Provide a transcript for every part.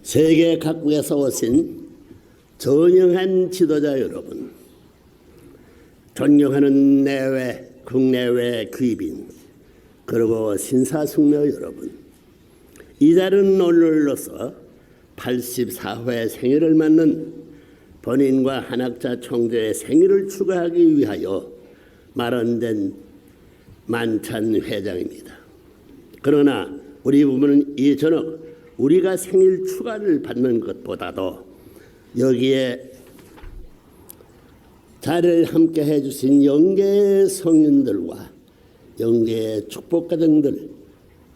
세계 각국에서 오신 전영한 지도자 여러분, 존경하는 내외, 국내외 귀빈, 그리고 신사숙녀 여러분, 이 자리는 오늘로서 84회 생일을 맞는 본인과 한학자 총재의 생일을 축하하기 위하여 마련된 만찬 회장입니다. 그러나 우리 부부는 이 저녁 우리가 생일 축하를 받는 것보다도 여기에 자리를 함께 해주신 영계의 성인들과 영계의 축복가정들,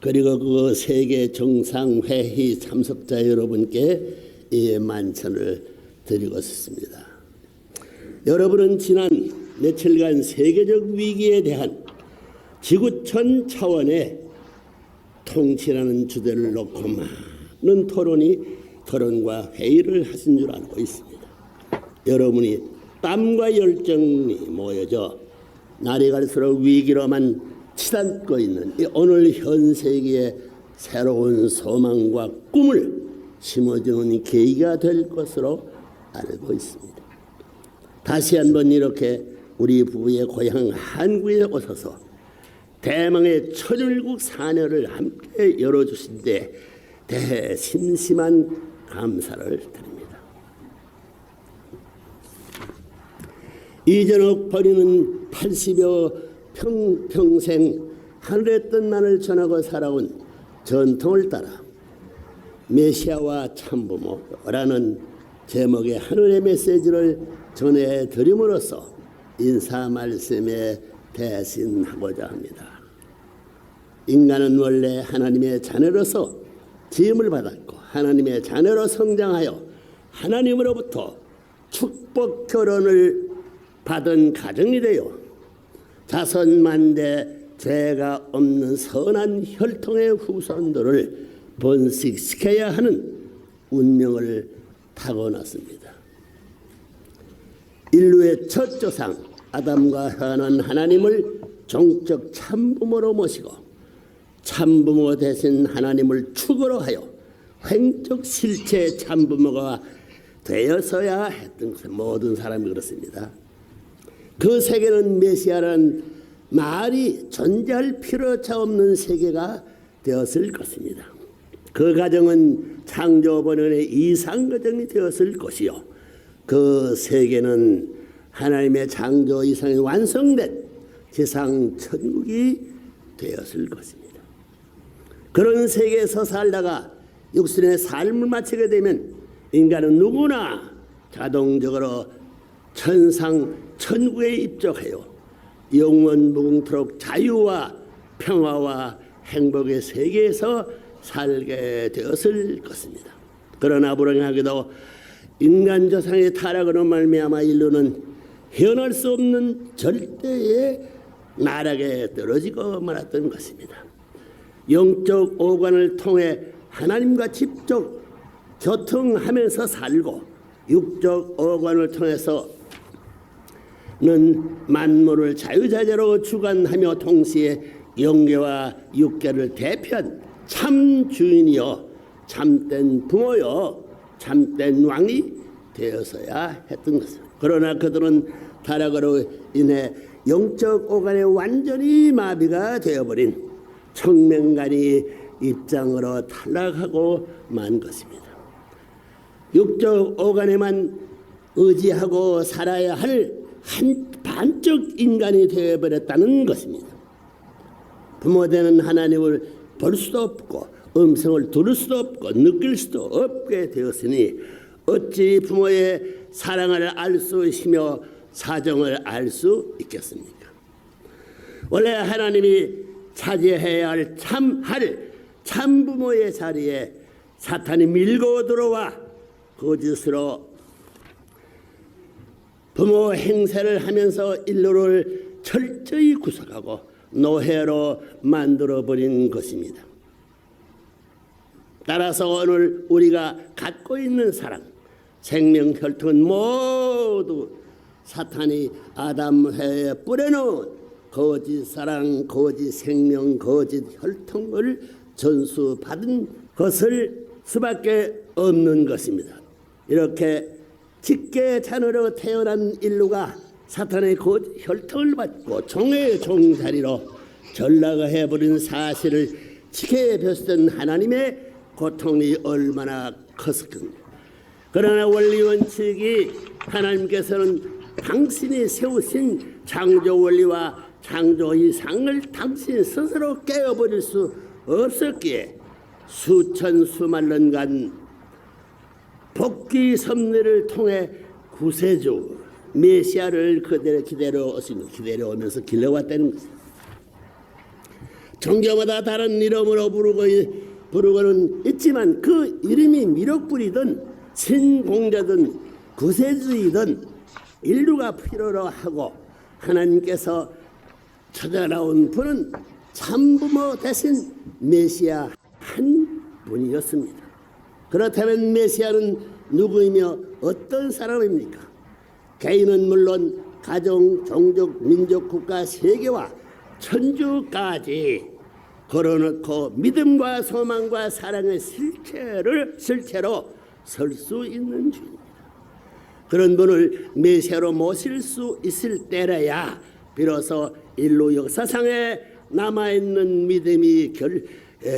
그리고 그 세계 정상회의 참석자 여러분께 이 만찬을 드리고 싶습니다. 여러분은 지난 며칠간 세계적 위기에 대한 지구촌 차원의 통치라는 주제를 놓고 많은 토론과 회의를 하신 줄 알고 있습니다. 여러분이 땀과 열정이 모여져 날이 갈수록 위기로만 치닫고 있는 오늘 현 세계의 새로운 소망과 꿈을 심어주는 계기가 될 것으로 알고 있습니다. 다시 한번 이렇게 우리 부부의 고향 한국에 오셔서 대망의 천일국 사녀를 함께 열어주신 데 대심심한 감사를 드립니다. 이전옥 버리는 80여 평생 하늘의 뜻만을 전하고 살아온 전통을 따라 메시아와 참부모라는 제목의 하늘의 메시지를 전해드림으로써 인사 말씀에 대신하고자 합니다. 인간은 원래 하나님의 자녀로서 지음을 받았고 하나님의 자녀로 성장하여 하나님으로부터 축복 결혼을 받은 가정이 되어 자선만대 죄가 없는 선한 혈통의 후손들을 번식시켜야 하는 운명을 타고났습니다. 인류의 첫 조상 아담과 하와는 하나님을 종적 참부모로 모시고 참부모 대신 하나님을 축으로 하여 횡적 실체 참부모가 되어서야 했던 모든 사람이 그렇습니다. 그 세계는 메시아라는 말이 존재할 필요차 없는 세계가 되었을 것입니다. 그 가정은 창조 본연의 이상 과정이 되었을 것이요, 그 세계는 하나님의 창조 이상이 완성된 지상 천국이 되었을 것입니다. 그런 세계에서 살다가 육신의 삶을 마치게 되면 인간은 누구나 자동적으로 천상 천국에 입적하여 영원 무궁토록 자유와 평화와 행복의 세계에서 살게 되었을 것입니다. 그러나 불행하게도 인간 조상의 타락으로 말미암아 인류는 헤어날 수 없는 절대의 나락에 떨어지고 말았던 것입니다. 영적 오관을 통해 하나님과 직접 교통하면서 살고 육적 오관을 통해서는 만물을 자유자재로 주관하며 동시에 영계와 육계를 대표한 참 주인이요 참된 부모요 참된 왕이 되어서야 했던 것입니다. 그러나 그들은 타락으로 인해 영적 오간에 완전히 마비가 되어버린 청명간이 입장으로 탈락하고 만 것입니다. 육적 오간에만 의지하고 살아야 할 한 반쪽 인간이 되어버렸다는 것입니다. 부모되는 하나님을 볼 수도 없고 음성을 들을 수도 없고 느낄 수도 없게 되었으니 어찌 부모의 사랑을 알 수 있으며 사정을 알 수 있겠습니까? 원래 하나님이 차지해야 할 참부모의 자리에 사탄이 밀고 들어와 거짓으로 부모 행세를 하면서 인류를 철저히 구속하고 노예로 만들어버린 것입니다. 따라서 오늘 우리가 갖고 있는 사랑, 생명 혈통은 모두 사탄이 아담회에 뿌려놓은 거짓 사랑, 거짓 생명, 거짓 혈통을 전수받은 것을 수밖에 없는 것입니다. 이렇게 직계 자녀로 태어난 인류가 사탄의 그 혈통을 받고 종의 종자리로 전락을 해버린 사실을 지켜보셨던 하나님의 고통이 얼마나 컸을까. 그러나 원리 원칙이 하나님께서는 당신이 세우신 창조 원리와 창조 이상을 당신 스스로 깨어버릴 수 없었기에 수천 수만 년간 복귀 섭리를 통해 구세주 메시아를 그대로 기다려오면서 길러왔다는 것입니다. 종교마다 다른 이름으로 부르고는 있지만 그 이름이 미륵불이든 신공자든 구세주이든 인류가 필요로 하고 하나님께서 찾아나온 분은 참부모 대신 메시아 한 분이었습니다. 그렇다면 메시아는 누구이며 어떤 사람입니까? 개인은 물론 가정, 종족, 민족, 국가, 세계와 천주까지 걸어놓고 믿음과 소망과 사랑의 실체로 설 수 있는 주입니다. 그런 분을 메시아로 모실 수 있을 때라야 비로소 인류 역사상에 남아있는 믿음이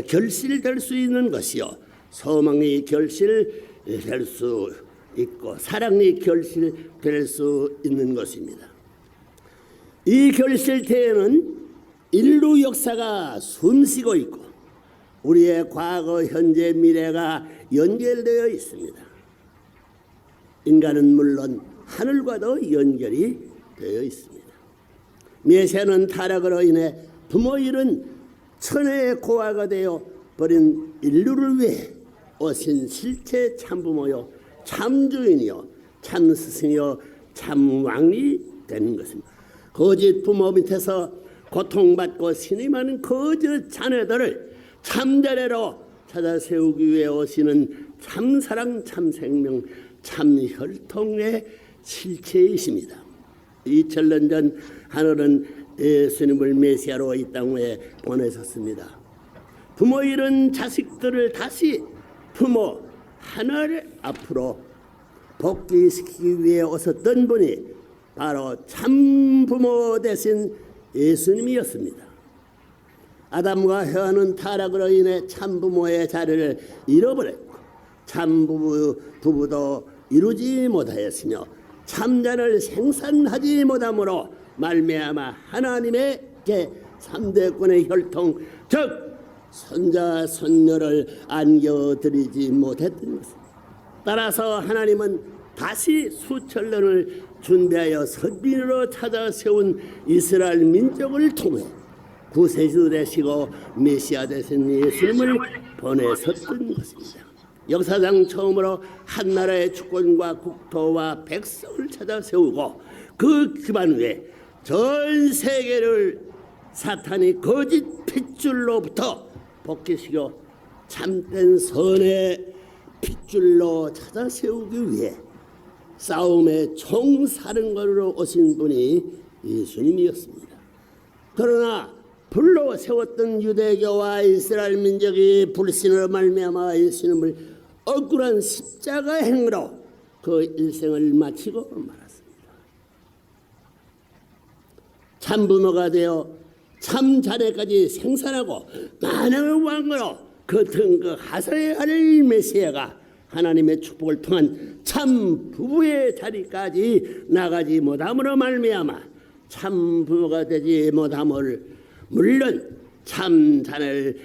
결실될 수 있는 것이요, 소망이 결실될 수 있고 사랑이 결실될 수 있는 것입니다. 이 결실태에는 인류 역사가 숨쉬고 있고 우리의 과거, 현재, 미래가 연결되어 있습니다. 인간은 물론 하늘과도 연결이 되어 있습니다. 메시아는 타락으로 인해 부모 잃은 천혜의 고아가 되어 버린 인류를 위해 오신 실체 참부모요, 참주인이요, 참스승이요, 참왕이 되는 것입니다. 거짓 부모 밑에서 고통받고 신임하는 거짓 자녀들을 참자례로 찾아 세우기 위해 오시는 참사랑, 참생명, 참혈통의 실체이십니다. 2000년 전 하늘은 예수님을 메시아로 이 땅에 보내셨습니다. 부모 잃은 자식들을 다시 부모 하늘 앞으로 복귀시키기 위해 오셨던 분이 바로 참부모 대신 예수님이었습니다. 아담과 하와는 타락으로 인해 참부모의 자리를 잃어버렸고 참부부도 이루지 못하였으며 참자를 생산하지 못함으로 말미암아 하나님에게 3대권의 혈통 즉 손자 손녀를 안겨드리지 못했던 것입니다. 따라서 하나님은 다시 수천 년을 준비하여 선민으로 찾아 세운 이스라엘 민족을 통해 구세주 되시고 메시아 되신 예수님을 보내셨던 것입니다. 역사상 처음으로 한 나라의 주권과 국토와 백성을 찾아 세우고 그 기반 위에 전 세계를 사탄이 거짓 핏줄로부터 복귀시켜 참된 선의 핏줄로 찾아 세우기 위해 싸움의 총사령관으로 오신 분이 예수님이었습니다. 그러나 불로 세웠던 유대교와 이스라엘 민족이 불신으로 말미암아 예수님을 억울한 십자가 행으로 그 일생을 마치고 말았습니다. 참부모가 되어 참자녀까지 생산하고 만왕의 왕으로 그 등극 하사해야 할 메시아가 하나님의 축복을 통한 참 부부의 자리까지 나가지 못함으로 말미암아 참 부부가 되지 못함을 물론 참 자녀를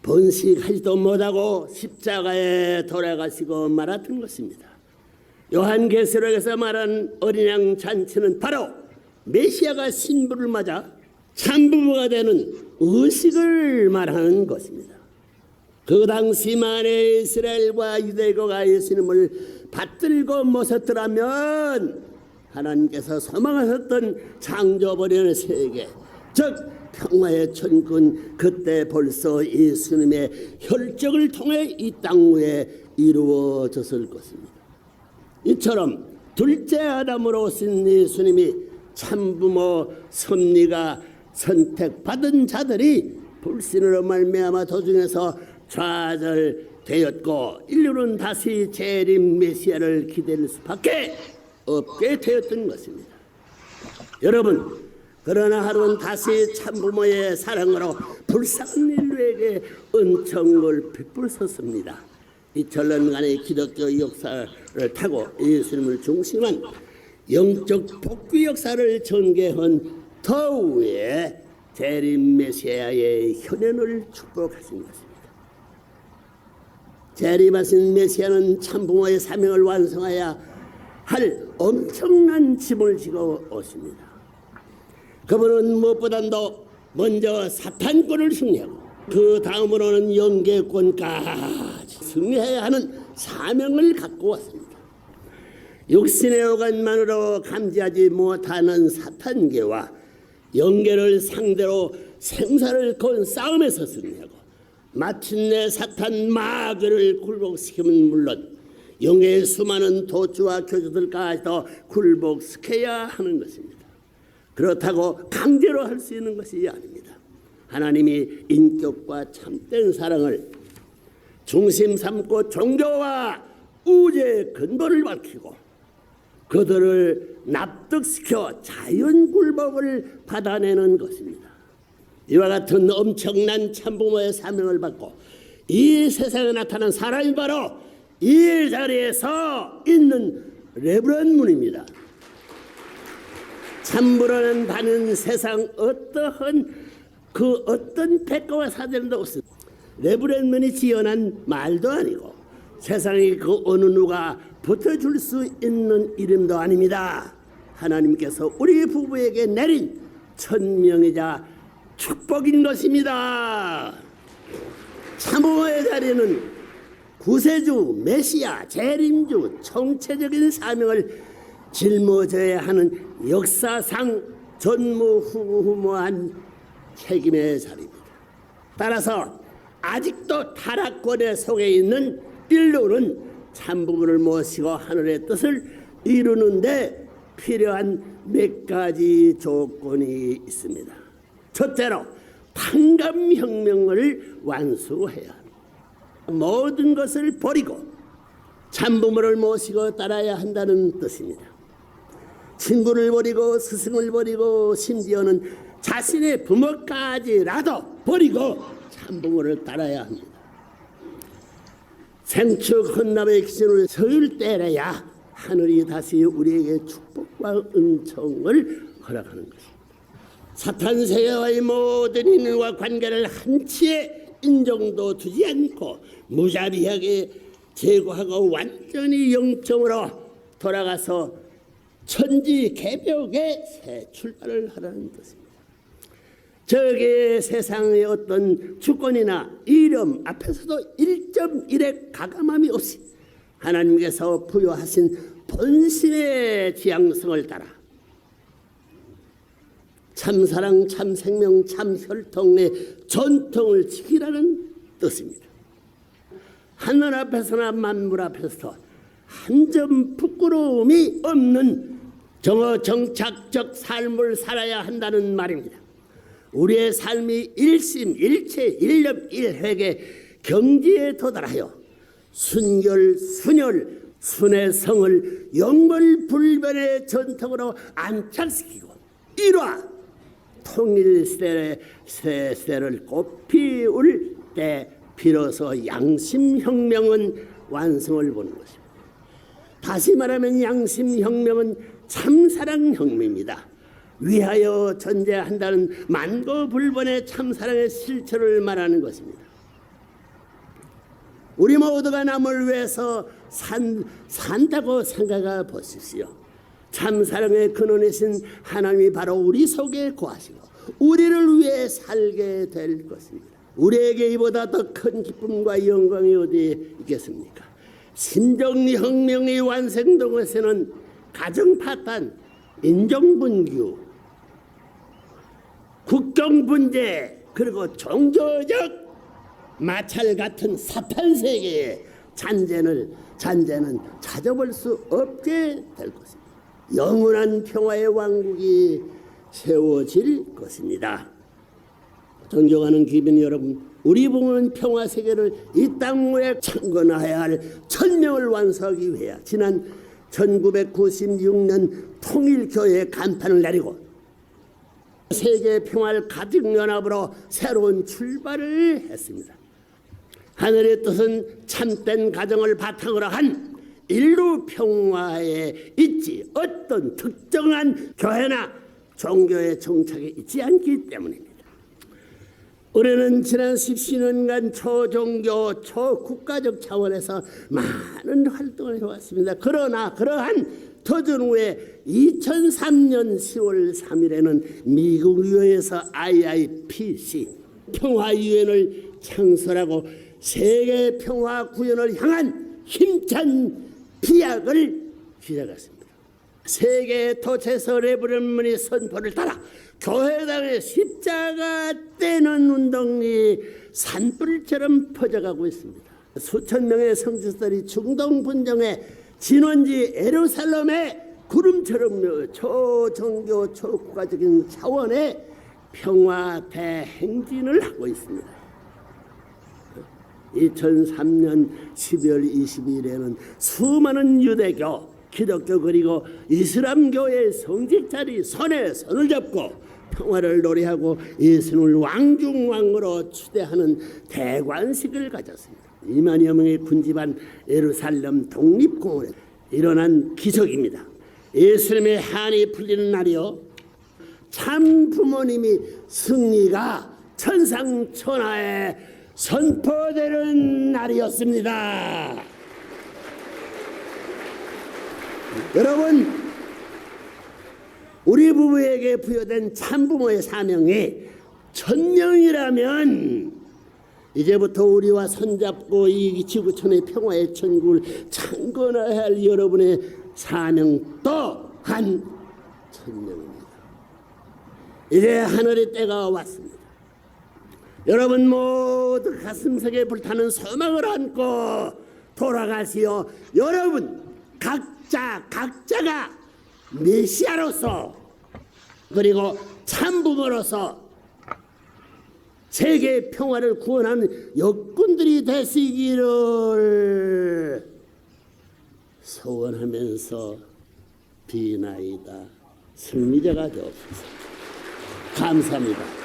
번식하지도 못하고 십자가에 돌아가시고 말았던 것입니다. 요한계시록에서 말한 어린 양 잔치는 바로 메시아가 신부를 맞아 참부부가 되는 의식을 말하는 것입니다. 그 당시 만에 이스라엘과 유대교가 예수님을 받들고 모셨더라면 하나님께서 소망하셨던 창조버리는 세계 즉 평화의 천군 그때 벌써 예수님의 혈적을 통해 이 땅 위에 이루어졌을 것입니다. 이처럼 둘째 아담으로 오신 예수님이 참부모 섭리가 선택받은 자들이 불신으로 말미암아 도중에서 좌절 되었고 인류는 다시 재림 메시아를 기다릴 수밖에 없게 되었던 것입니다. 여러분, 그러나 하루는 다시 참부모의 사랑으로 불쌍한 인류에게 은총을 베풀었습니다. 2000년간의 기독교 역사를 타고 예수님을 중심한 영적 복귀 역사를 전개한 터후에 재림 메시아의 현현을 축복하신 것입니다. 재림하신 메시아는 참부모의 사명을 완성해야 할 엄청난 짐을 지고 오십니다. 그분은 무엇보다도 먼저 사탄권을 승리하고 그 다음으로는 영계권까지 승리해야 하는 사명을 갖고 왔습니다. 육신의 오간만으로 감지하지 못하는 사탄계와 영계를 상대로 생사를 건 싸움에서 승리하고 마침내 사탄 마귀를 굴복시키면 물론 영계의 수많은 도주와 교주들까지도 굴복시켜야 하는 것입니다. 그렇다고 강제로 할 수 있는 것이 아닙니다. 하나님이 인격과 참된 사랑을 중심 삼고 종교와 우주의 근본을 밝히고 그들을 납득시켜 자연굴복을 받아내는 것입니다. 이와 같은 엄청난 참부모의 사명을 받고 이 세상에 나타난 사람이 바로 이 자리에서 있는 레브런 문입니다. 참부라는 바는 세상 어떤 백과와 사전도 없습니다. 레브런문이 지어낸 말도 아니고 세상에 그 어느 누가 붙어줄 수 있는 이름도 아닙니다. 하나님께서 우리 부부에게 내린 천명이자 축복인 것입니다. 참부모의 자리는 구세주, 메시아, 재림주, 총체적인 사명을 짊어져야 하는 역사상 전무후무한 책임의 자리입니다. 따라서 아직도 타락권에 속해 있는 인류는 참부모를 모시고 하늘의 뜻을 이루는데 필요한 몇 가지 조건이 있습니다. 첫째로 판감혁명을 완수해야 합니다. 모든 것을 버리고 참부모를 모시고 따라야 한다는 뜻입니다. 친구를 버리고 스승을 버리고 심지어는 자신의 부모까지라도 버리고 참부모를 따라야 합니다. 생축 헌납의 기준을 서율때려야 하늘이 다시 우리에게 축복과 은총을 허락하는 것입니다. 사탄 세계와의 모든 인과 관계를 한치의 인정도 두지 않고 무자비하게 제거하고 완전히 영적으로 돌아가서 천지 개벽의 새 출발을 하라는 뜻입니다. 저게 세상의 어떤 주권이나 이름 앞에서도 1.1의 가감함이 없이 하나님께서 부여하신 본신의 지향성을 따라 참사랑, 참생명, 참혈통의 전통을 지키라는 뜻입니다. 하늘 앞에서나 만물 앞에서도 한 점 부끄러움이 없는 정착적 삶을 살아야 한다는 말입니다. 우리의 삶이 일심, 일체, 일념, 일획의 경지에 도달하여 순결, 순혈, 순회성을 영물불변의 전통으로 안착시키고 일화 통일세대를 꽃피울 때 비로소 양심혁명은 완성을 보는 것입니다. 다시 말하면 양심혁명은 참사랑혁명입니다. 위하여 존재한다는 만고불변의 참사랑의 실체를 말하는 것입니다. 우리 모두가 남을 위해서 산다고 생각해 보십시오. 참사랑의 근원이신 하나님이 바로 우리 속에 거하시고 우리를 위해 살게 될 것입니다. 우리에게 이보다 더 큰 기쁨과 영광이 어디에 있겠습니까? 신정리혁명이 완성된 것에는 가정파탄, 인종분규, 국경분제 그리고 종교적 마찰 같은 사탄 세계의 잔재는 찾아볼 수 없게 될 것입니다. 영원한 평화의 왕국이 세워질 것입니다. 존경하는 귀빈 여러분, 우리 부모는 평화 세계를 이 땅에 창건하여야 할 천명을 완수하기 위해 지난 1996년 통일교회 간판을 내리고 세계 평화를 가득 연합으로 새로운 출발을 했습니다. 하늘의 뜻은 참된 가정을 바탕으로 한 인류 평화에 있지 어떤 특정한 교회나 종교의 정착에 있지 않기 때문입니다. 올해는 지난 10년간 초종교, 초국가적 차원에서 많은 활동을 해왔습니다. 그러나 그러한 터전 후에 2003년 10월 3일에는 미국 의회에서 IIPC 평화유엔을 창설하고 세계 평화 구현을 향한 힘찬 비약을 시작했습니다. 세계 도처에서 레브런문이 선포를 따라 교회당의 십자가 떼는 운동이 산불처럼 퍼져가고 있습니다. 수천 명의 성지들이 중동 분정의 진원지 예루살렘의 구름처럼 초종교 초국가적인 차원의 평화 대행진을 하고 있습니다. 2003년 12월 22일에는 수많은 유대교, 기독교 그리고 이슬람교의 성직자들이 손에 손을 잡고 평화를 노래하고 예수를 왕중왕으로 추대하는 대관식을 가졌습니다. 2만여 명의 군집한 예루살렘 독립공원에 일어난 기적입니다. 예수님의 한이 풀리는 날이요, 참 부모님이 승리가 천상천하에 선포되는 날이었습니다. 여러분, 우리 부부에게 부여된 참부모의 사명이 천명이라면 이제부터 우리와 손잡고 이 지구촌의 평화의 천국을 창건해야 할 여러분의 사명 또한 천명입니다. 이제 하늘의 때가 왔습니다. 여러분 모두 가슴속에 불타는 소망을 안고 돌아가시어 여러분 각자가 메시아로서 그리고 참부모로서 세계 평화를 구원하는 역군들이 되시기를 소원하면서 비나이다. 승리자가 되옵소서. 감사합니다.